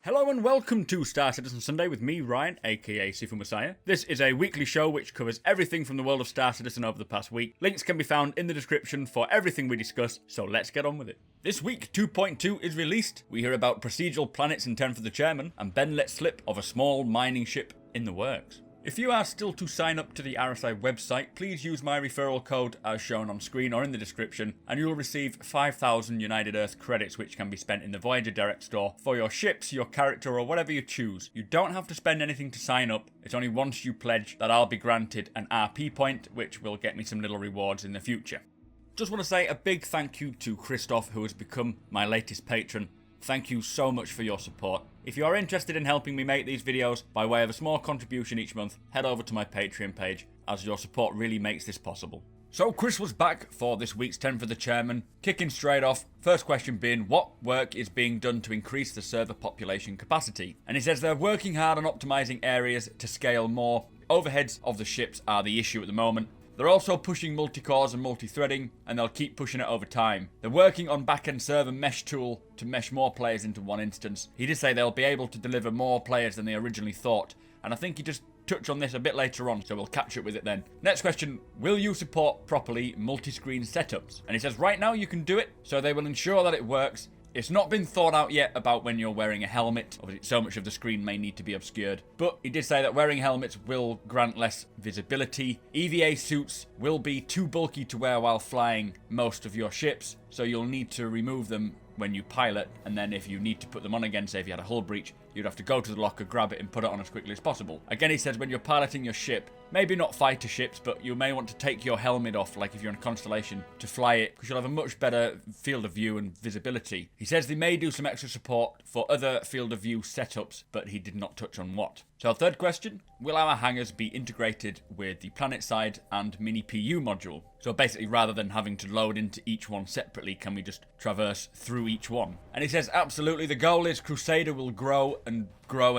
Hello and welcome to Star Citizen Sunday with me, Ryan, aka Sifu Messiah. This is a weekly show which covers everything from the world of Star Citizen over the past week. Links can be found in the description for everything we discuss, so let's get on with it. This week, 2.2 is released. We hear about procedural planets in 10 for the Chairman, and Ben lets slip of a small mining ship in the works. If you are still to sign up to the RSI website, please use my referral code as shown on screen or in the description, and you'll receive 5,000 United Earth credits which can be spent in the Voyager Direct store for your ships, your character, or whatever you choose. You don't have to spend anything to sign up. It's only once you pledge that I'll be granted an RP point, which will get me some little rewards in the future. Just want to say a big thank you to Christoph, who has become my latest patron. Thank you so much for your support. If you are interested in helping me make these videos by way of a small contribution each month, head over to my Patreon page, as your support really makes this possible. So Chris was back for this week's 10 for the Chairman, kicking straight off. First question being, what work is being done to increase the server population capacity? And he says they're working hard on optimizing areas to scale more. Overheads of the ships are the issue at the moment. They're also pushing multi-cores and multi-threading, and they'll keep pushing it over time. They're working on back-end server mesh tool to mesh more players into one instance. He did say they'll be able to deliver more players than they originally thought, and I think he just touched on this a bit later on, so we'll catch up with it then. Next question, will you support properly multi-screen setups? And he says right now you can do it, so they will ensure that it works. It's not been thought out yet about when you're wearing a helmet. Obviously, so much of the screen may need to be obscured. But he did say that wearing helmets will grant less visibility. EVA suits will be too bulky to wear while flying most of your ships, so you'll need to remove them when you pilot, and then if you need to put them on again, say if you had a hull breach, you'd have to go to the locker, grab it, and put it on as quickly as possible. Again, he says when you're piloting your ship, maybe not fighter ships, but you may want to take your helmet off, like if you're in a Constellation, to fly it, because you'll have a much better field of view and visibility. He says they may do some extra support for other field of view setups, but he did not touch on what. So our third question, will our hangars be integrated with the planet side and mini PU module? So basically, rather than having to load into each one separately, can we just traverse through each one? And he says, absolutely, the goal is Crusader will grow and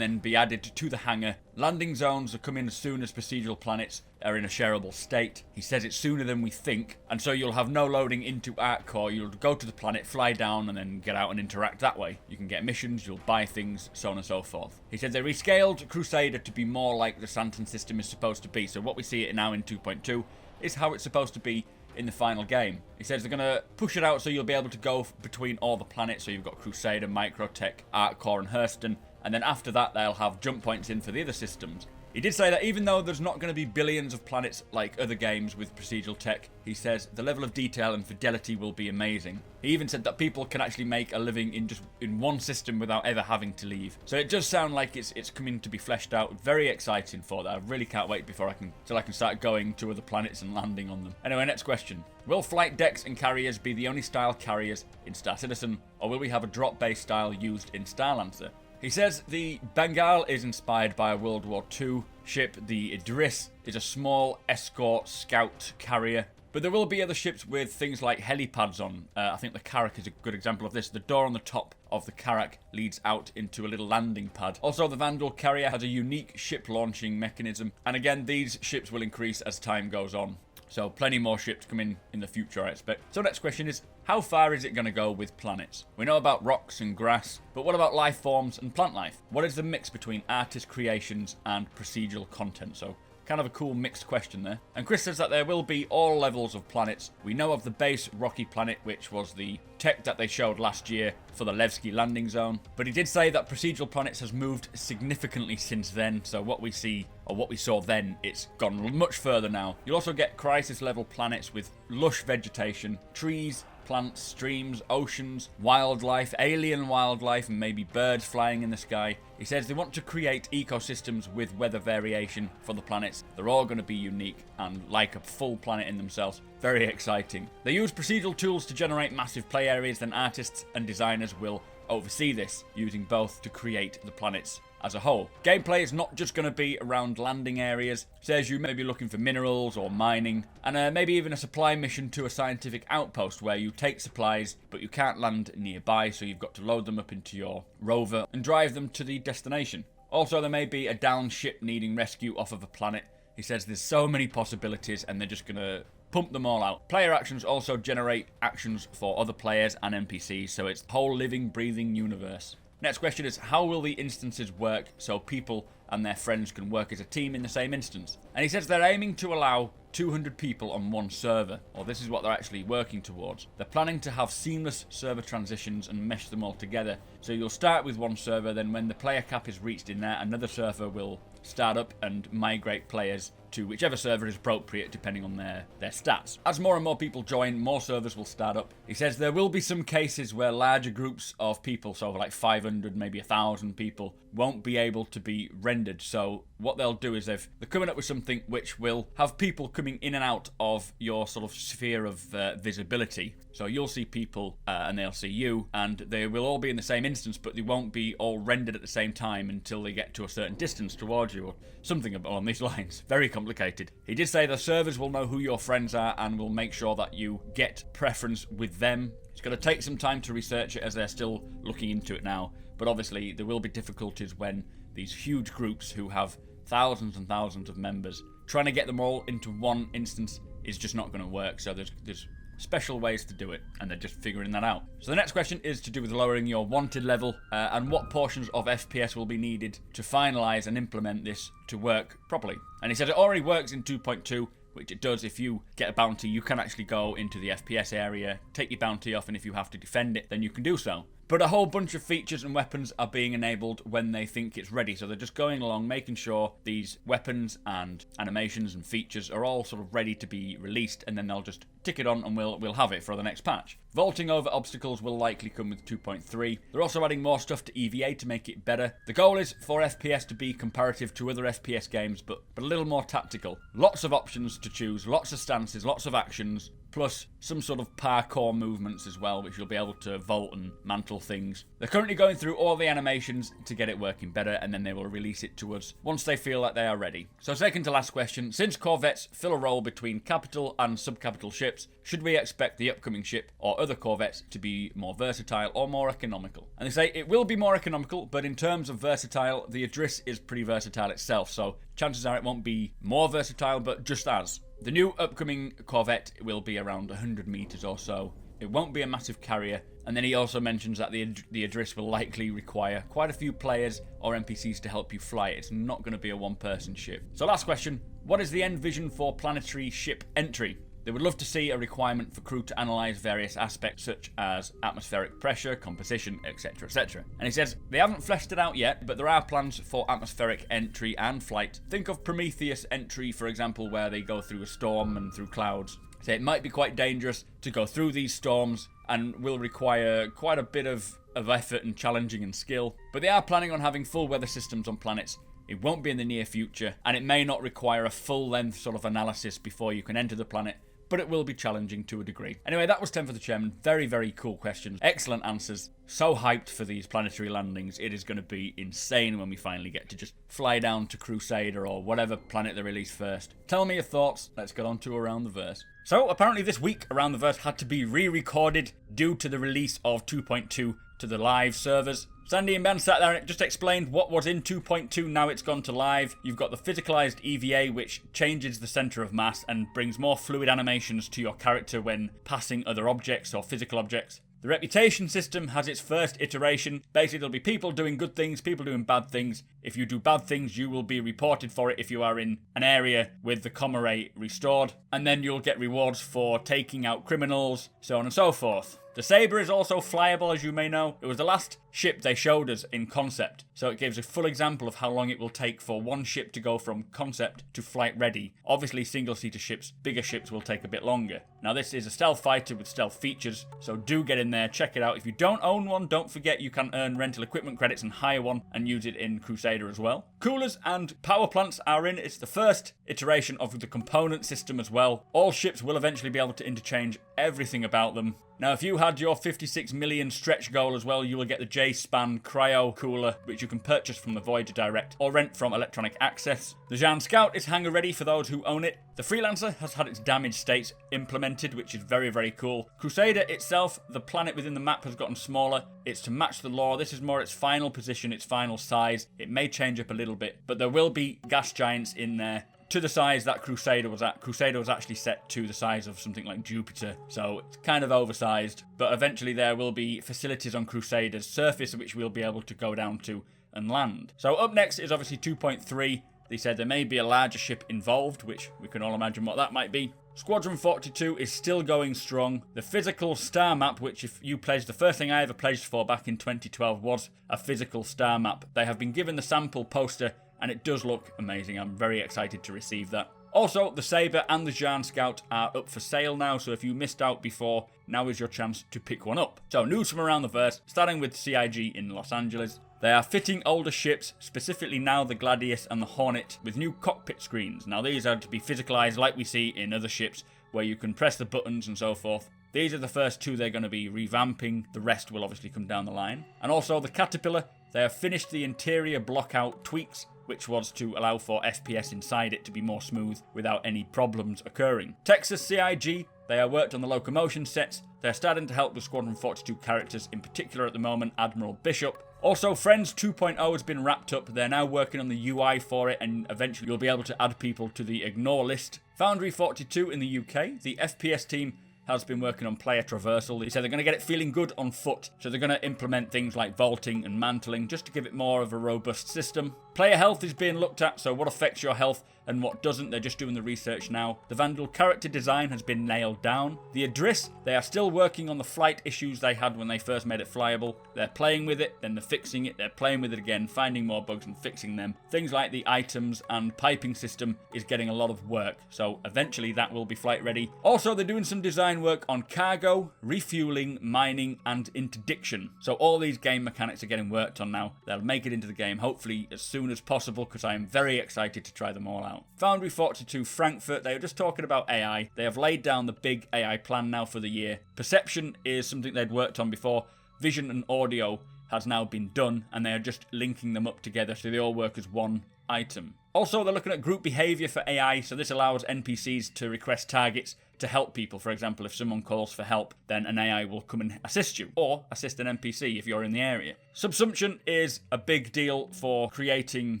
then be added to the hangar. Landing zones are coming as soon as procedural planets are in a shareable state. He says it's sooner than we think, and so you'll have no loading into Arc Core. You'll go to the planet, fly down, and then get out and interact that way. You can get missions, you'll buy things, so on and so forth. He said they rescaled Crusader to be more like the Santon system is supposed to be, so what we see it now in 2.2 is how it's supposed to be in the final game. He says they're going to push it out so you'll be able to go between all the planets, so you've got Crusader, Microtech, Arc Core, and Hurston, and then after that they'll have jump points in for the other systems. He did say that even though there's not going to be billions of planets like other games with procedural tech, he says the level of detail and fidelity will be amazing. He even said that people can actually make a living in one system without ever having to leave. So it does sound like it's coming to be fleshed out. Very exciting for that. I really can't wait till I can start going to other planets and landing on them. Anyway, next question. Will flight decks and carriers be the only style carriers in Star Citizen, or will we have a drop-based style used in Starlancer? He says the Bengal is inspired by a World War II ship. The Idris is a small escort scout carrier. But there will be other ships with things like helipads on. I think the Carrack is a good example of this. The door on the top of the Carrack leads out into a little landing pad. Also, the Vandal carrier has a unique ship launching mechanism. And again, these ships will increase as time goes on. So plenty more ships coming in the future, I expect. So next question is, how far is it going to go with planets? We know about rocks and grass, but what about life forms and plant life? What is the mix between artist creations and procedural content? So kind of a cool mixed question there. And Chris says that there will be all levels of planets. We know of the base rocky planet, which was the tech that they showed last year for the Levski landing zone. But he did say that procedural planets has moved significantly since then. So what we see, or what we saw then, it's gone much further now. You'll also get crisis level planets with lush vegetation, trees, plants, streams, oceans, wildlife, alien wildlife, and maybe birds flying in the sky. He says they want to create ecosystems with weather variation for the planets. They're all going to be unique and like a full planet in themselves. Very exciting. They use procedural tools to generate massive play areas, then artists and designers will oversee this, using both to create the planets as a whole. Gameplay is not just going to be around landing areas. Says you may be looking for minerals or mining, and maybe even a supply mission to a scientific outpost where you take supplies, but you can't land nearby, so you've got to load them up into your rover and drive them to the destination. Also, there may be a downed ship needing rescue off of a planet. He says there's so many possibilities, and they're just going to pump them all out. Player actions also generate actions for other players and NPCs, so it's the whole living, breathing universe. Next question is, how will the instances work so people and their friends can work as a team in the same instance? And he says they're aiming to allow 200 people on one server, or this is what they're actually working towards. They're planning to have seamless server transitions and mesh them all together. So you'll start with one server, then when the player cap is reached in there, another server will start up and migrate players to whichever server is appropriate depending on their stats. As more and more people join, more servers will start up. He says there will be some cases where larger groups of people, so like 500, maybe 1,000 people, won't be able to be rendered. So what they'll do is they're coming up with something which will have people coming in and out of your sort of sphere of visibility. So you'll see people and they'll see you, and they will all be in the same instance, but they won't be all rendered at the same time until they get to a certain distance towards you, or something along these lines. Very complicated. He did say the servers will know who your friends are and will make sure that you get preference with them. It's going to take some time to research it as they're still looking into it now, but obviously there will be difficulties when these huge groups who have thousands and thousands of members, trying to get them all into one instance is just not going to work. So there's special ways to do it, and they're just figuring that out. So the next question is to do with lowering your wanted level and what portions of FPS will be needed to finalise and implement this to work properly. And he said it already works in 2.2, which it does. If you get a bounty, you can actually go into the FPS area, take your bounty off, and if you have to defend it, then you can do so. But a whole bunch of features and weapons are being enabled when they think it's ready. So they're just going along, making sure these weapons and animations and features are all sort of ready to be released, and then they'll just tick it on and we'll have it for the next patch. Vaulting over obstacles will likely come with 2.3. They're also adding more stuff to EVA to make it better. The goal is for FPS to be comparative to other FPS games, but a little more tactical. Lots of options to choose, lots of stances, lots of actions, plus some sort of parkour movements as well, which you'll be able to vault and mantle things. They're currently going through all the animations to get it working better, and then they will release it to us once they feel like they are ready. So second to last question, since corvettes fill a role between capital and subcapital ships, should we expect the upcoming ship or other corvettes to be more versatile or more economical? And they say it will be more economical, but in terms of versatile, the Idris is pretty versatile itself, so chances are it won't be more versatile, but just as. The new upcoming corvette will be around 100 meters or so. It won't be a massive carrier, and then he also mentions that the Idris will likely require quite a few players or NPCs to help you fly it. It's not going to be a one-person ship. So last question, what is the end vision for planetary ship entry? They would love to see a requirement for crew to analyse various aspects such as atmospheric pressure, composition, etc, etc. And he says they haven't fleshed it out yet, but there are plans for atmospheric entry and flight. Think of Prometheus entry, for example, where they go through a storm and through clouds. So it might be quite dangerous to go through these storms and will require quite a bit of effort and challenging and skill. But they are planning on having full weather systems on planets. It won't be in the near future, and it may not require a full-length sort of analysis before you can enter the planet, but it will be challenging to a degree. Anyway, that was 10 for the Chairman. Very, very cool questions. Excellent answers. So hyped for these planetary landings. It is going to be insane when we finally get to just fly down to Crusader or whatever planet they release first. Tell me your thoughts. Let's get on to Around the Verse. So, apparently this week, Around the Verse had to be re-recorded due to the release of 2.2 to the live servers. Sandy and Ben sat there and just explained what was in 2.2, now it's gone to live. You've got the physicalized EVA, which changes the center of mass and brings more fluid animations to your character when passing other objects or physical objects. The reputation system has its first iteration. Basically, there'll be people doing good things, people doing bad things. If you do bad things, you will be reported for it if you are in an area with the comma rate restored. And then you'll get rewards for taking out criminals, so on and so forth. The Sabre is also flyable, as you may know. It was the last ship they showed us in concept, so it gives a full example of how long it will take for one ship to go from concept to flight ready. Obviously, single-seater ships, bigger ships will take a bit longer. Now, this is a stealth fighter with stealth features, so do get in there, check it out. If you don't own one, don't forget you can earn rental equipment credits and hire one and use it in Crusader as well. Coolers and power plants are in. It's the first iteration of the component system as well. All ships will eventually be able to interchange everything about them. Now, if you had your 56 million stretch goal as well, you will get the J-Span Cryo Cooler, which you can purchase from the Voyager Direct or rent from Electronic Access. The Jan Scout is hangar ready for those who own it. The Freelancer has had its damage states implemented, which is very, very cool. Crusader itself, the planet within the map has gotten smaller. It's to match the lore. This is more its final position, its final size. It may change up a little bit, but there will be gas giants in there. to the size that Crusader was at. Crusader was actually set to the size of something like Jupiter, so it's kind of oversized. But eventually there will be facilities on Crusader's surface which we'll be able to go down to and land. So up next is obviously 2.3. They said there may be a larger ship involved, which we can all imagine what that might be. Squadron 42 is still going strong. The physical star map, which if you pledged, the first thing I ever pledged for back in 2012 was a physical star map. They have been given the sample poster and it does look amazing. I'm very excited to receive that. Also, the Sabre and the Jean Scout are up for sale now, so if you missed out before, now is your chance to pick one up. So news from around the verse, starting with CIG in Los Angeles. They are fitting older ships, specifically now the Gladius and the Hornet, with new cockpit screens. Now these are to be physicalized like we see in other ships, where you can press the buttons and so forth. These are the first two they're going to be revamping. The rest will obviously come down the line. And also the Caterpillar, they have finished the interior blockout tweaks, which was to allow for FPS inside it to be more smooth without any problems occurring. Texas CIG, they have worked on the locomotion sets. They're starting to help with Squadron 42 characters, in particular at the moment, Admiral Bishop. Also, Friends 2.0 has been wrapped up. They're now working on the UI for it, and eventually you'll be able to add people to the ignore list. Foundry 42 in the UK, the FPS team has been working on player traversal. They said they're going to get it feeling good on foot, so they're going to implement things like vaulting and mantling just to give it more of a robust system. Player health is being looked at, so what affects your health and what doesn't, they're just doing the research now. The Vandal character design has been nailed down. The Idris, they are still working on the flight issues they had when they first made it flyable. They're playing with it, then they're fixing it, they're playing with it again, finding more bugs and fixing them. Things like the items and piping system is getting a lot of work, so eventually that will be flight ready. Also, they're doing some design work on cargo, refueling, mining, and interdiction. So all these game mechanics are getting worked on now. They'll make it into the game hopefully as soon as possible, because I am very excited to try them all out. Foundry 42 Frankfurt, they were just talking about AI. They have laid down the big AI plan now for the year. Perception is something they'd worked on before. Vision and audio has now been done, and they are just linking them up together so they all work as one item. Also, they're looking at group behavior for AI, so this allows NPCs to request targets to help people. For example, if someone calls for help, then an AI will come and assist you, or assist an NPC if you're in the area. Subsumption is a big deal for creating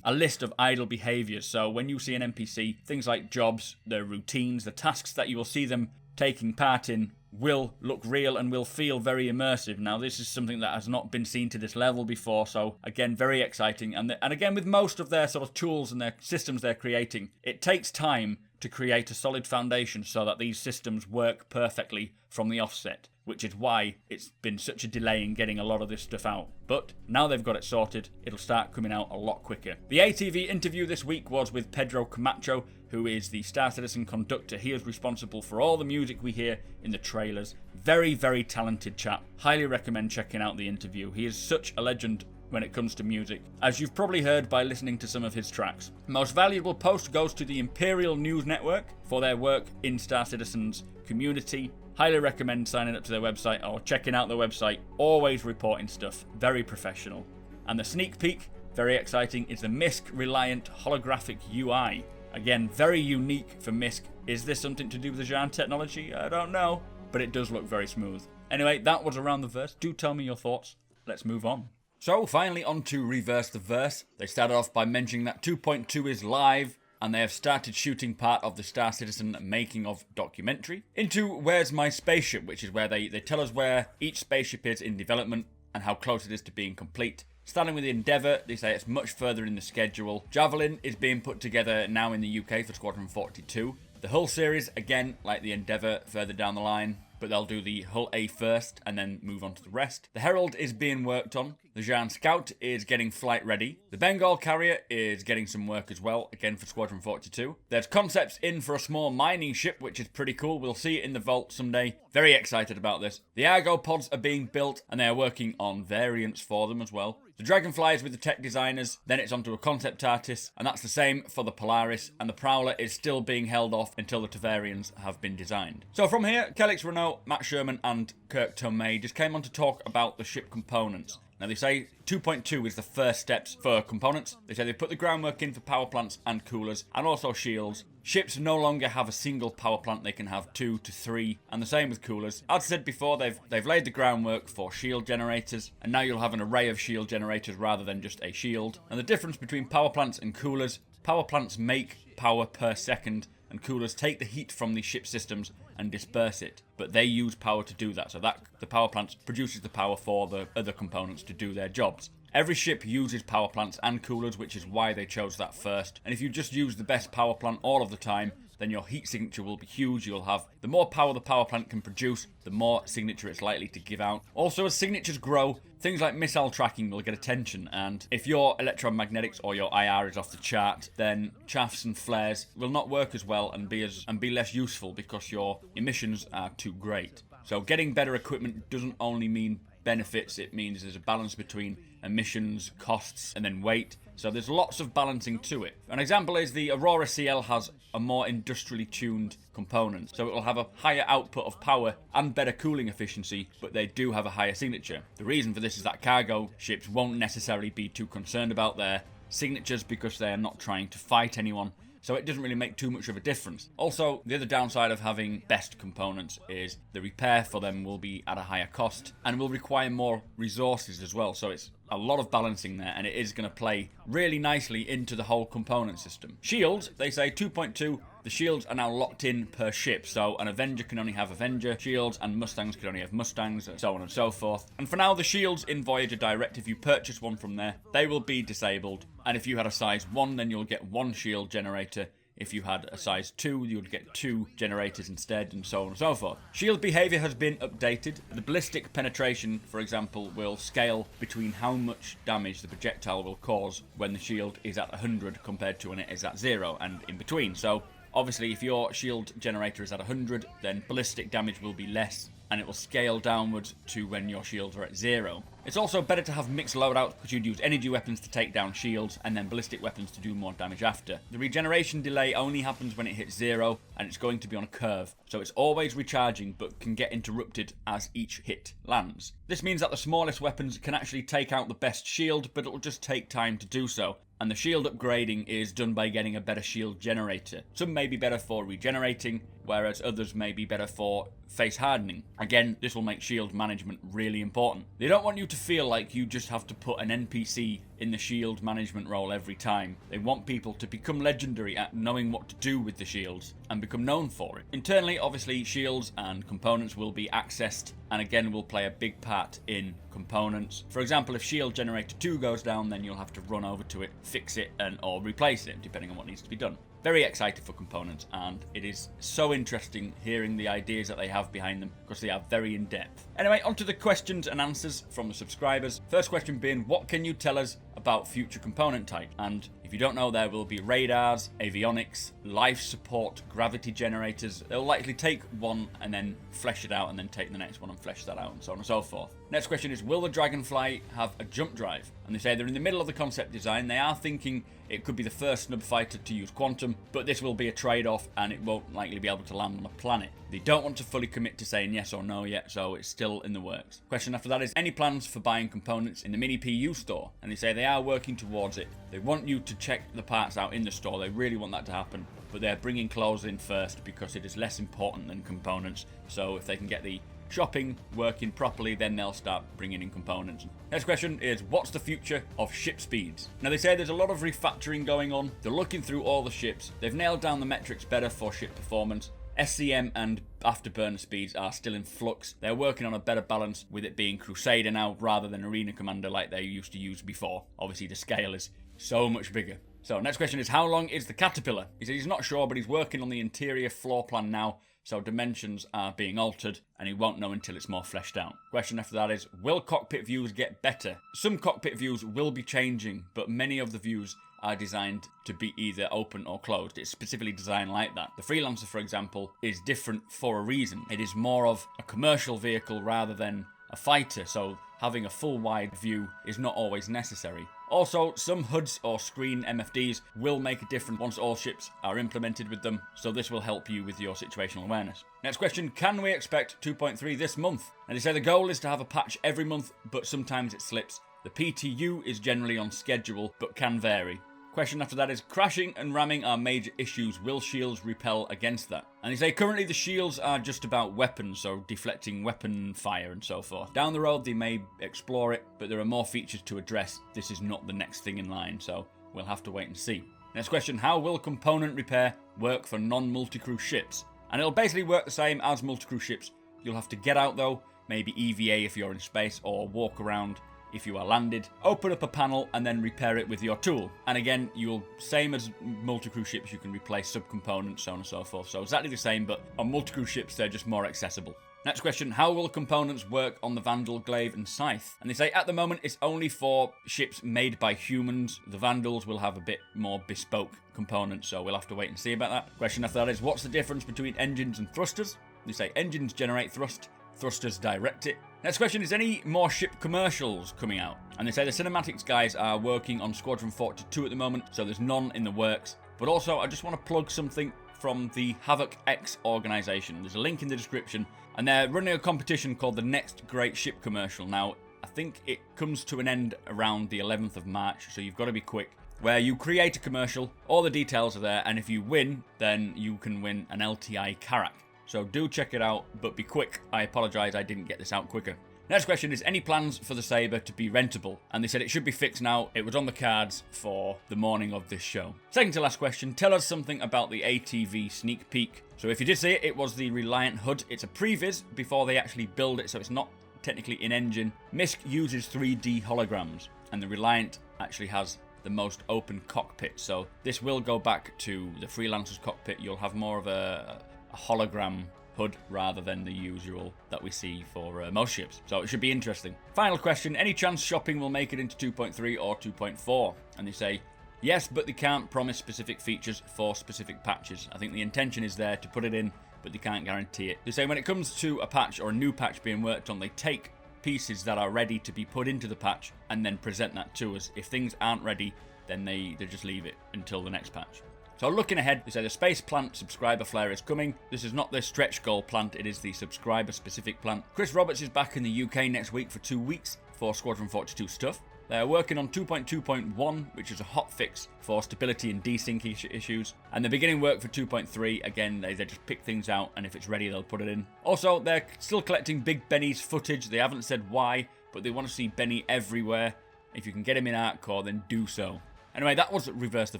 a list of idle behaviors. So when you see an NPC, things like jobs, their routines, the tasks that you will see them taking part in will look real and will feel very immersive. Now, this is something that has not been seen to this level before, so again, very exciting. And again, with most of their sort of tools and their systems they're creating, it takes time to create a solid foundation so that these systems work perfectly from the offset, which is why it's been such a delay in getting a lot of this stuff out. But now they've got it sorted, it'll start coming out a lot quicker. The ATV interview this week was with Pedro Camacho, who is the Star Citizen conductor. He is responsible for all the music we hear in the trailers. Very, very talented chap. Highly recommend checking out the interview. He is such a legend when it comes to music, as you've probably heard by listening to some of his tracks. Most valuable post goes to the Imperial News Network for their work in Star Citizen's community. Highly recommend signing up to their website or checking out their website. Always reporting stuff. Very professional. And the sneak peek, very exciting, is the MISC Reliant Holographic UI. Again, very unique for MISC. Is this something to do with the Jean technology? I don't know, but it does look very smooth. Anyway, that was Around the Verse. Do tell me your thoughts. Let's move on. So, finally on to Reverse the Verse. They started off by mentioning that 2.2 is live, and they have started shooting part of the Star Citizen making of documentary into Where's My Spaceship, which is where they tell us where each spaceship is in development and how close it is to being complete. Starting with the Endeavour, they say it's much further in the schedule. Javelin is being put together now in the UK for Squadron 42. The Hull series, again, like the Endeavour, further down the line, but they'll do the Hull A first and then move on to the rest. The Herald is being worked on. The Jean Scout is getting flight ready. The Bengal carrier is getting some work as well, again for Squadron 42. There's concepts in for a small mining ship, which is pretty cool. We'll see it in the vault someday. Very excited about this. The Argo pods are being built, and they are working on variants for them as well. The Dragonfly is with the tech designers, then it's onto a concept artist, and that's the same for the Polaris, and the Prowler is still being held off until the Tavarians have been designed. So from here, Kelix Renault, Matt Sherman and Kirk Tomei just came on to talk about the ship components. Now they say 2.2 is the first steps for components. They say they put the groundwork in for power plants and coolers, and also shields. Ships no longer have a single power plant, they can have 2 to 3, and the same with coolers. As I said before, they've laid the groundwork for shield generators, and now you'll have an array of shield generators rather than just a shield. And the difference between power plants and coolers, power plants make power per second, and coolers take the heat from the ship systems and disperse it. But they use power to do that, so that the power plant produces the power for the other components to do their jobs. Every ship uses power plants and coolers, which is why they chose that first. And if you just use the best power plant all of the time, then your heat signature will be huge. You'll have the more power the power plant can produce, the more signature it's likely to give out. Also, as signatures grow, things like missile tracking will get attention, and if your electromagnetics or your IR is off the chart, then chaffs and flares will not work as well and be less useful because your emissions are too great. So getting better equipment doesn't only mean benefits, it means there's a balance between emissions, costs, and then weight. So there's lots of balancing to it. An example is the Aurora CL has a more industrially tuned component, so it will have a higher output of power and better cooling efficiency, but they do have a higher signature. The reason for this is that cargo ships won't necessarily be too concerned about their signatures because they are not trying to fight anyone. So it doesn't really make too much of a difference. Also, the other downside of having best components is the repair for them will be at a higher cost and will require more resources as well. So it's a lot of balancing there, and it is going to play really nicely into the whole component system. Shields, they say 2.2. The shields are now locked in per ship, so an Avenger can only have Avenger shields, and Mustangs can only have Mustangs, and so on and so forth. And for now, the shields in Voyager Direct, if you purchase one from there, they will be disabled. And if you had a size 1, then you'll get 1 shield generator. If you had a size 2, you would get 2 generators instead, and so on and so forth. Shield behavior has been updated. The ballistic penetration, for example, will scale between how much damage the projectile will cause when the shield is at 100 compared to when it is at 0, and in between. So obviously, if your shield generator is at 100, then ballistic damage will be less, and it will scale downwards to when your shields are at 0. It's also better to have mixed loadouts because you'd use energy weapons to take down shields and then ballistic weapons to do more damage after. The regeneration delay only happens when it hits 0, and it's going to be on a curve, so it's always recharging but can get interrupted as each hit lands. This means that the smallest weapons can actually take out the best shield, but it'll just take time to do so. And the shield upgrading is done by getting a better shield generator. Some may be better for regenerating, whereas others may be better for face hardening. Again, this will make shield management really important. They don't want you to feel like you just have to put an NPC in the shield management role every time. They want people to become legendary at knowing what to do with the shields and become known for it. Internally, obviously, shields and components will be accessed, and again will play a big part in components. For example, if shield generator 2 goes down, then you'll have to run over to it, fix it, or replace it, depending on what needs to be done. Very excited for components, and it is so interesting hearing the ideas that they have behind them because they are very in-depth. Anyway, on to the questions and answers from the subscribers. First question being, what can you tell us about future component types? And if you don't know, there will be radars, avionics, life support, gravity generators. They'll likely take one and then flesh it out, and then take the next one and flesh that out, and so on and so forth. Next question is, will the Dragonfly have a jump drive? And they say they're in the middle of the concept design. They are thinking it could be the first snub fighter to use quantum, but this will be a trade-off and it won't likely be able to land on a planet. They don't want to fully commit to saying yes or no yet, so it's still in the works. Question after that is, any plans for buying components in the Mini PU store? And they say they are working towards it. They want you to check the parts out in the store. They really want that to happen, but they're bringing clothes in first because it is less important than components. So if they can get the shopping working properly, then they'll start bringing in components. Next question is, what's the future of ship speeds? Now, they say there's a lot of refactoring going on. They're looking through all the ships. They've nailed down the metrics better for ship performance. SCM and afterburner speeds are still in flux. They're working on a better balance with it being Crusader now rather than Arena Commander like they used to use before. Obviously, the scale is so much bigger. So, next question is, how long is the Caterpillar? He said he's not sure, but he's working on the interior floor plan now, so dimensions are being altered, and he won't know until it's more fleshed out. Question after that is, will cockpit views get better? Some cockpit views will be changing, but many of the views are designed to be either open or closed. It's specifically designed like that. The Freelancer, for example, is different for a reason. It is more of a commercial vehicle rather than a fighter, so having a full wide view is not always necessary. Also, some HUDs or screen MFDs will make a difference once all ships are implemented with them, so this will help you with your situational awareness. Next question, can we expect 2.3 this month? And they say the goal is to have a patch every month, but sometimes it slips. The PTU is generally on schedule, but can vary. Question after that is, crashing and ramming are major issues. Will shields repel against that? And they say currently the shields are just about weapons, so deflecting weapon fire and so forth. Down the road they may explore it, but there are more features to address. This is not the next thing in line, so we'll have to wait and see. Next question, how will component repair work for non-multicrew ships? And it'll basically work the same as multicrew ships. You'll have to get out though, maybe EVA if you're in space, or walk around if you are landed, open up a panel and then repair it with your tool. And again, you'll, same as multi-crew ships, you can replace subcomponents, so on and so forth. So exactly the same, but on multi-crew ships, they're just more accessible. Next question, how will components work on the Vandal, Glaive and Scythe? And they say at the moment it's only for ships made by humans. The Vandals will have a bit more bespoke components, so we'll have to wait and see about that. Question after that is, what's the difference between engines and thrusters? They say engines generate thrust, thrusters direct it. Next question is, any more ship commercials coming out? And they say the cinematics guys are working on Squadron 42 at the moment, so there's none in the works. But also, I just want to plug something from the Havoc X organization. There's a link in the description, and they're running a competition called the Next Great Ship Commercial. Now, I think it comes to an end around the 11th of March, so you've got to be quick, where you create a commercial, all the details are there, and if you win, then you can win an LTI Karak. So do check it out, but be quick. I apologise I didn't get this out quicker. Next question is, any plans for the Sabre to be rentable? And they said it should be fixed now. It was on the cards for the morning of this show. Second to last question, tell us something about the ATV sneak peek. So if you did see it, it was the Reliant HUD. It's a previs before they actually build it, so it's not technically in-engine. MISC uses 3D holograms, and the Reliant actually has the most open cockpit. So this will go back to the Freelancer's cockpit. You'll have more of a hologram HUD rather than the usual that we see for most ships. So it should be interesting. Final question, any chance shopping will make it into 2.3 or 2.4? And they say, yes, but they can't promise specific features for specific patches. I think the intention is there to put it in, but they can't guarantee it. They say when it comes to a patch or a new patch being worked on, they take pieces that are ready to be put into the patch and then present that to us. If things aren't ready, then they just leave it until the next patch. So looking ahead, they say the Space Plant subscriber flare is coming. This is not the stretch goal plant, it is the subscriber specific plant. Chris Roberts is back in the UK next week for 2 weeks for Squadron 42 stuff. They are working on 2.2.1, which is a hot fix for stability and desync issues. And they're beginning work for 2.3. Again, they just pick things out, and if it's ready, they'll put it in. Also, they're still collecting Big Benny's footage. They haven't said why, but they want to see Benny everywhere. If you can get him in Artcore, then do so. Anyway, that was Reverse the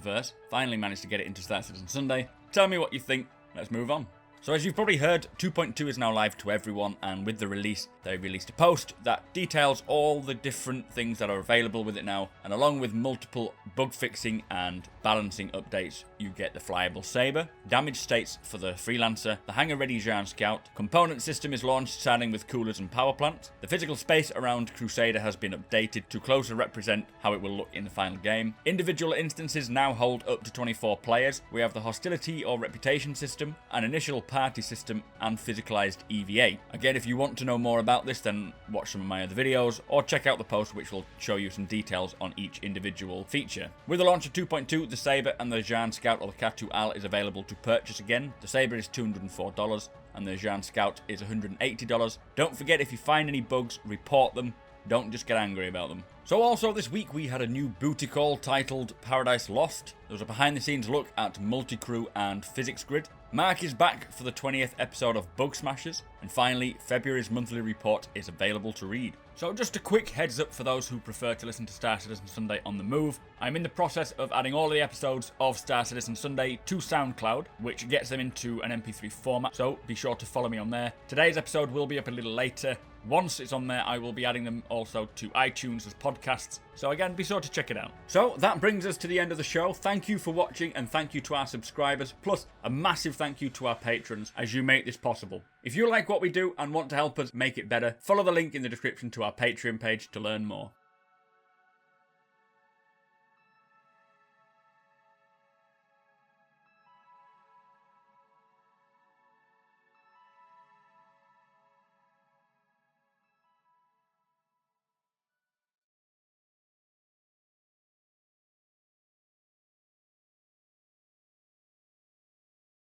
Verse. Finally managed to get it into Star Citizen Sunday. Tell me what you think. Let's move on. So as you've probably heard, 2.2 is now live to everyone, and with the release, they released a post that details all the different things that are available with it now, and along with multiple bug fixing and balancing updates, you get the flyable Sabre, damage states for the Freelancer, the hangar-ready Jean Scout, component system is launched starting with coolers and power plants, the physical space around Crusader has been updated to closer represent how it will look in the final game, individual instances now hold up to 24 players, we have the hostility or reputation system, an initial party system, and physicalized EVA. Again, if you want to know more about this, then watch some of my other videos or check out the post which will show you some details on each individual feature. With the launch of 2.2, the Sabre and the Jean Scout or the Katu Al is available to purchase again. The Sabre is $204 and the Jean Scout is $180. Don't forget, if you find any bugs, report them. Don't just get angry about them. So also this week we had a new booty call titled Paradise Lost. There was a behind the scenes look at multi-crew and physics grid. Mark is back for the 20th episode of Bug Smashers. And finally, February's monthly report is available to read. So just a quick heads up for those who prefer to listen to Star Citizen Sunday on the move. I'm in the process of adding all of the episodes of Star Citizen Sunday to SoundCloud, which gets them into an MP3 format, so be sure to follow me on there. Today's episode will be up a little later. Once it's on there, I will be adding them also to iTunes as podcasts. So again, be sure to check it out. So that brings us to the end of the show. Thank you for watching, and thank you to our subscribers, plus a massive thank you to our patrons as you make this possible. If you like what we do and want to help us make it better, follow the link in the description to our Patreon page to learn more.